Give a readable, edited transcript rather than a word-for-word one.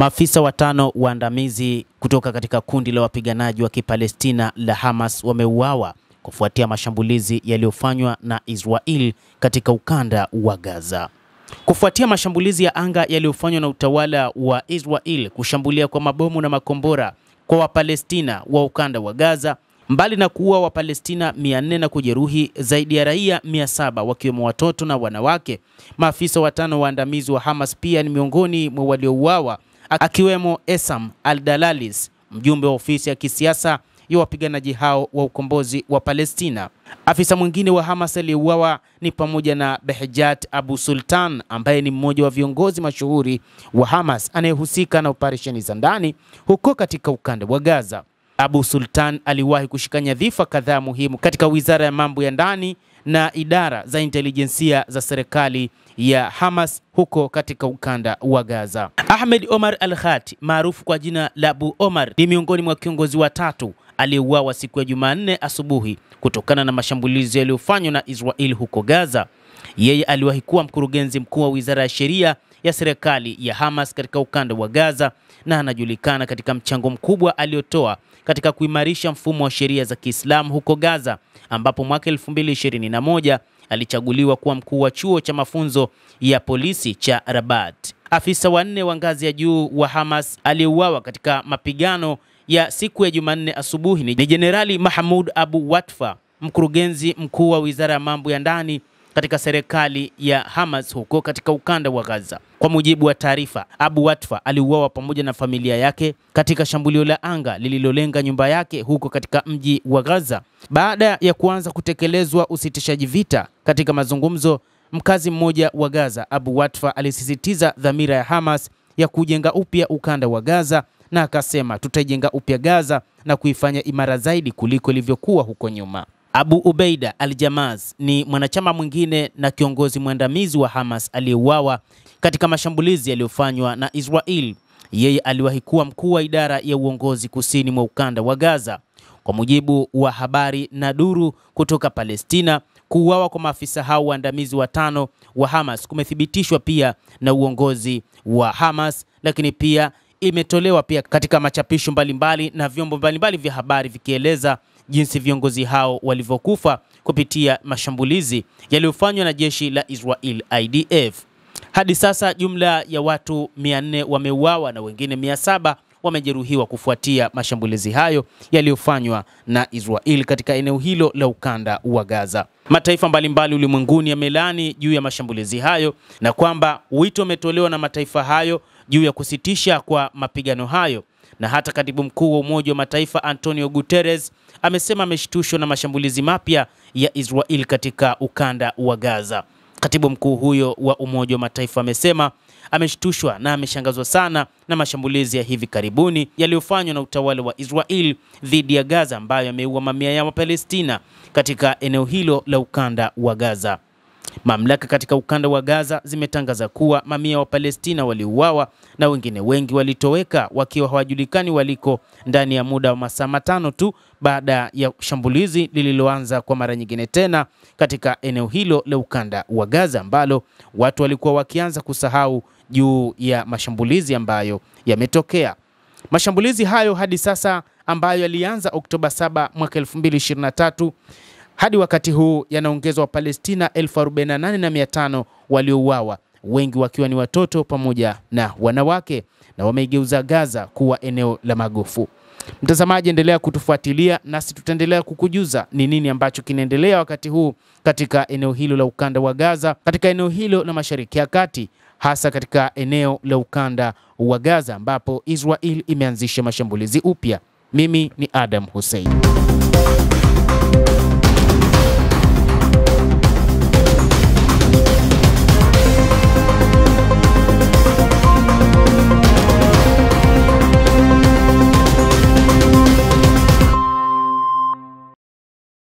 Maafisa watano waandamizi kutoka katika kundi la wapiganaji wa Kipalestina la Hamas wameuawa kufuatia mashambulizi yaliyofanywa na Israel katika ukanda wa Gaza. Kufuatia mashambulizi ya anga yaliyofanywa na utawala wa Israel kushambulia kwa mabomu na makombora kwa Wapalestina wa ukanda wa Gaza, mbali na kuua Wapalestina 400 na kujeruhi zaidi ya raia 700 wakiwemo watoto na wanawake, maafisa watano waandamizi wa Hamas pia ni miongoni mwa waliouawa, akiwemo Esam Al-Dalalis, mjumbe wa ofisi ya kisiasa ya wapiganaji hao wa ukombozi wa Palestina. Afisa mwingine wa Hamas aliyeuawa ni pamoja na Behjat Abu Sultan, ambaye ni mmoja wa viongozi mashuhuri wa Hamas anayehusika na operesheni za ndani huko katika ukanda wa Gaza. Abu Sultan aliwahi kushika nyadhifa kadhaa muhimu katika wizara ya mambo ya ndani na idara za intelijensia za serikali ya Hamas huko katika ukanda wa Gaza. Ahmed Omar Al-Khati, maarufu kwa jina la Abu Omar, ni miongoni mwa kiongozi watatu aliyeuawa siku ya Jumanne asubuhi kutokana na mashambulizi yaliyofanywa na Israel huko Gaza. Yeye aliwahi kuwa mkurugenzi mkuu wa wizara ya sheria ya serikali ya Hamas katika ukanda wa Gaza na anajulikana katika mchango mkubwa aliotoa katika kuimarisha mfumo wa sheria za Kiislamu huko Gaza, ambapo mwaka 2021 alichaguliwa kuwa mkuu wa chuo cha mafunzo ya polisi cha Rabat. Afisa wanne wa ngazi ya juu wa Hamas aliyeuawa katika mapigano ya siku ya Jumanne asubuhi ni Jenerali Mahmoud Abu Watfa, mkurugenzi mkuu wa wizara ya mambo ya ndani katika serikali ya Hamas huko katika ukanda wa Gaza. Kwa mujibu wa taarifa, Abu Watfa aliuawa pamoja na familia yake katika shambulio la anga lililolenga nyumba yake huko katika mji wa Gaza. Baada ya kuanza kutekelezwa usitishaji vita katika mazungumzo, mkazi mmoja wa Gaza, Abu Watfa, alisisitiza dhamira ya Hamas ya kujenga upya ukanda wa Gaza na akasema, tutajenga upya Gaza na kuifanya imara zaidi kuliko ilivyokuwa huko nyuma. Abu Ubaida Al-Jamaz ni mwanachama mwingine na kiongozi mwandamizi wa Hamas aliyeuawa katika mashambulizi yaliyofanywa na Israel. Yeye aliwahi kuwa mkuu wa idara ya uongozi kusini mwa ukanda wa Gaza. Kwa mujibu wa habari na duru kutoka Palestina, kuuawa kwa maafisa hao waandamizi watano wa Hamas kumethibitishwa pia na uongozi wa Hamas, lakini pia imetolewa pia katika machapisho mbalimbali na vyombo mbalimbali vya habari vikieleza jinsi viongozi hao walivyokufa kupitia mashambulizi yaliyofanywa na jeshi la Israel IDF. Hadi sasa jumla ya watu 400 wameuawa na wengine 700 wamejeruhiwa kufuatia mashambulizi hayo yaliyofanywa na Israel katika eneo hilo la ukanda wa Gaza. Mataifa mbalimbali ulimwenguni yamelaani juu ya mashambulizi hayo na kwamba wito umetolewa na mataifa hayo juu ya kusitisha kwa mapigano hayo, na hata katibu mkuu wa Umoja wa Mataifa Antonio Guterres amesema ameshtushwa na mashambulizi mapya ya Israel katika ukanda wa Gaza. Katibu mkuu huyo wa Umoja wa Mataifa amesema ameshtushwa na ameshangazwa sana na mashambulizi ya hivi karibuni yaliyofanywa na utawala wa Israel dhidi ya Gaza, ambayo yameua mamia ya Wapalestina katika eneo hilo la ukanda wa Gaza. Mamlaka katika ukanda wa Gaza zimetangaza kuwa mamia wa Palestina waliuawa na wengine wengi walitoweka wakiwa hawajulikani waliko ndani ya muda wa masaa 5 tu baada ya shambulizi lililoanza kwa mara nyingine tena katika eneo hilo la ukanda wa Gaza, ambalo watu walikuwa wakianza kusahau juu ya mashambulizi ambayo yametokea. Mashambulizi hayo hadi sasa ambayo yalianza Oktoba 7 mwaka 2023 hadi wakati huu yanaongezwa Palestina 48,500 waliouawa, wengi wakiwa ni watoto pamoja na wanawake, na wameigeuza Gaza kuwa eneo la magofu. Mtazamaji, endelea kutufuatilia nasi tutaendelea kukujuza ni nini ambacho kinaendelea wakati huu katika eneo hilo la ukanda wa Gaza, katika eneo hilo la Mashariki ya Kati, hasa katika eneo la ukanda wa Gaza ambapo Israel imeanzisha mashambulizi upya. Mimi ni Adam Hussein.